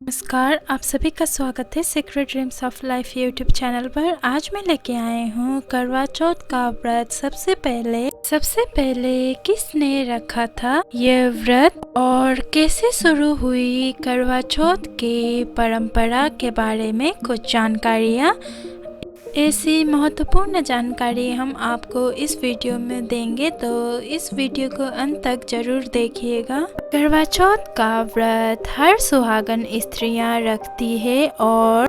नमस्कार, आप सभी का स्वागत है secret dreams of life YouTube channel पर। आज मैं लेके आए हूँ करवा चौथ का व्रत। सबसे पहले किसने रखा था ये व्रत और कैसे शुरू हुई करवा चौथ की परंपरा के बारे में कुछ जानकारियाँ। ऐसी महत्वपूर्ण जानकारी हम आपको इस वीडियो में देंगे, तो इस वीडियो को अंत तक जरूर देखिएगा। करवा चौथ का व्रत हर सुहागन स्त्रियां रखती है और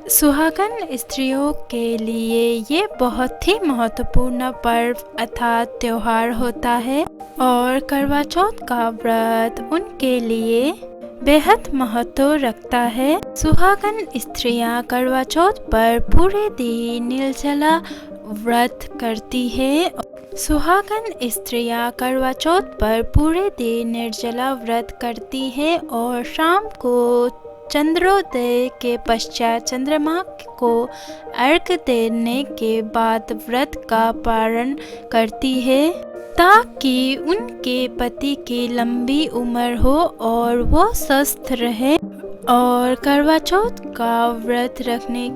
सुहागन स्त्रियों के लिए ये बहुत ही महत्वपूर्ण पर्व अर्थात त्योहार होता है और करवा चौथ का व्रत उनके लिए बेहद महत्व रखता है। सुहागन स्त्रियां करवा चौथ पर पूरे दिन निर्जला व्रत करती है। सुहागन स्त्रियां करवा चौथ पर पूरे दिन निर्जला व्रत करती है और शाम को चंद्रोदय के पश्चात चंद्रमा को अर्घ्य देने के बाद व्रत का पारण करती है ताकि उनके पति की लंबी उम्र हो और वो स्वस्थ रहे। और करवा चौथ का व्रत रखने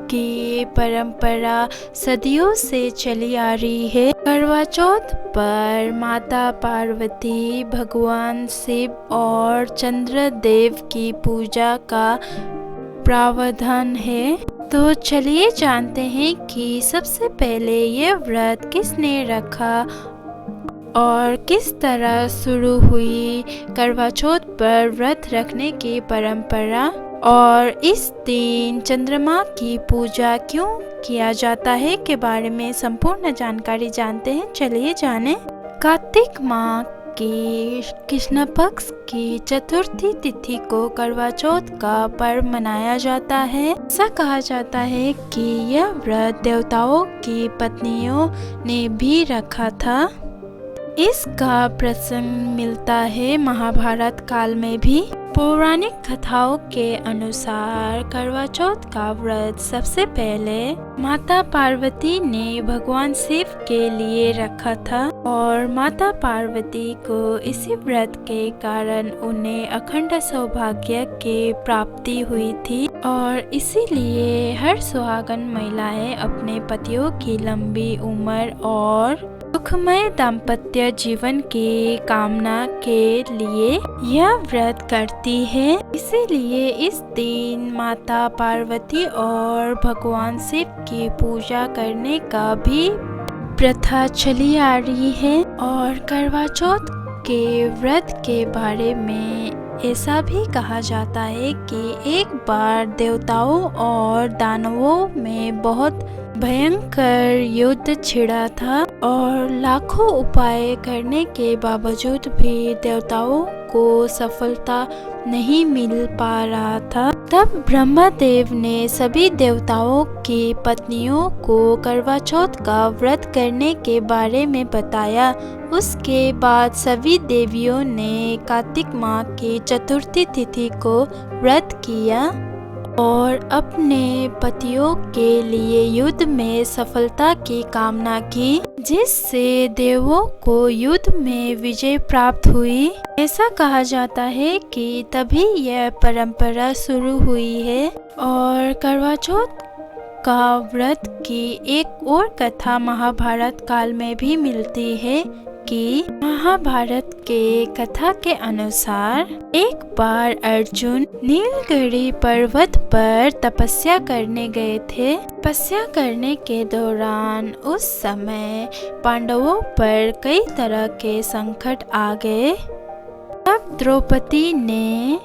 की परंपरा सदियों से चली आ रही है। करवा चौथ पर माता पार्वती, भगवान शिव और चंद्रदेव की पूजा का प्रावधान है। तो चलिए जानते हैं कि सबसे पहले ये व्रत किसने रखा और किस तरह शुरू हुई करवा चौथ पर व्रत रखने की परंपरा, और इस दिन चंद्रमा की पूजा क्यों किया जाता है के बारे में संपूर्ण जानकारी जानते हैं। चलिए जानें। कार्तिक माह की कृष्ण पक्ष की चतुर्थी तिथि को करवा चौथ का पर्व मनाया जाता है। ऐसा कहा जाता है कि यह व्रत देवताओं की पत्नियों ने भी रखा था। इसका प्रसंग मिलता है महाभारत काल में भी। पौराणिक कथाओं के अनुसार करवा चौथ का व्रत सबसे पहले माता पार्वती ने भगवान शिव के लिए रखा था और माता पार्वती को इसी व्रत के कारण उन्हें अखंड सौभाग्य की प्राप्ति हुई थी और इसीलिए हर सुहागन महिलाएं अपने पतियों की लंबी उम्र और सुखमय दाम्पत्य जीवन की कामना के लिए यह व्रत करती है। इसीलिए इस दिन माता पार्वती और भगवान शिव की पूजा करने का भी प्रथा चली आ रही है। और करवा चौथ के व्रत के बारे में ऐसा भी कहा जाता है कि एक बार देवताओं और दानवों में बहुत भयंकर युद्ध छिड़ा था और लाखों उपाय करने के बावजूद भी देवताओं को सफलता नहीं मिल पा रहा था। तब ब्रह्मदेव ने सभी देवताओं की पत्नियों को करवा चौथ का व्रत करने के बारे में बताया। उसके बाद सभी देवियों ने कार्तिक माह की चतुर्थी तिथि को व्रत किया और अपने पतियों के लिए युद्ध में सफलता की कामना की, जिससे देवों को युद्ध में विजय प्राप्त हुई। ऐसा कहा जाता है कि तभी यह परंपरा शुरू हुई है। और करवा चौथ का व्रत की एक और कथा महाभारत काल में भी मिलती है कि महाभारत के कथा के अनुसार एक बार अर्जुन नीलगिरी पर्वत पर तपस्या करने गए थे। तपस्या करने के दौरान उस समय पांडवों पर कई तरह के संकट आ गए। तब द्रौपदी ने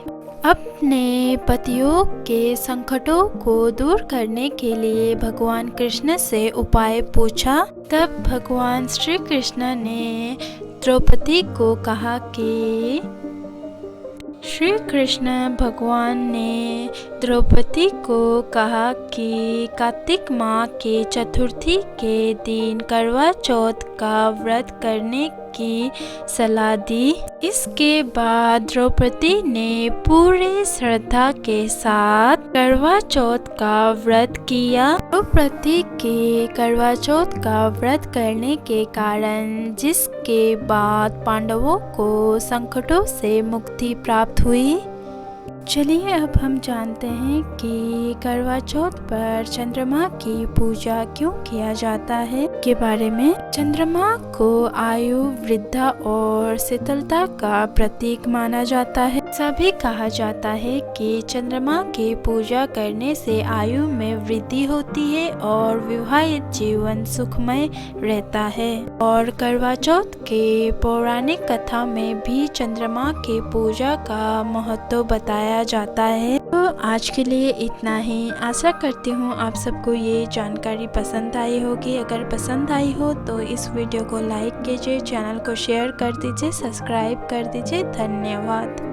अपने पतियों के संकटों को दूर करने के लिए भगवान कृष्ण से उपाय पूछा। तब भगवान श्री कृष्ण ने द्रौपदी को कहा कि श्री कृष्ण भगवान ने द्रौपदी को कहा कि कार्तिक माह के चतुर्थी के दिन करवा चौथ का व्रत करने की सलाह दी। इसके बाद द्रौपदी ने पूरे श्रद्धा के साथ करवा चौथ का व्रत किया। द्रौपदी के करवा चौथ का व्रत करने के कारण जिसके बाद पांडवों को संकटों से मुक्ति प्राप्त हुई। चलिए अब हम जानते हैं कि करवा चौथ पर चंद्रमा की पूजा क्यों किया जाता है के बारे में। चंद्रमा को आयु, वृद्धा और शीतलता का प्रतीक माना जाता है। सभी कहा जाता है कि चंद्रमा की पूजा करने से आयु में वृद्धि होती है और विवाहित जीवन सुखमय रहता है। और करवा चौथ के पौराणिक कथा में भी चंद्रमा की पूजा का महत्व बताया जाता है। तो आज के लिए इतना ही। आशा करती हूँ आप सबको ये जानकारी पसंद आई होगी। अगर पसंद आई हो तो इस वीडियो को लाइक कीजिए, चैनल को शेयर कर दीजिए, सब्सक्राइब कर दीजिए। धन्यवाद।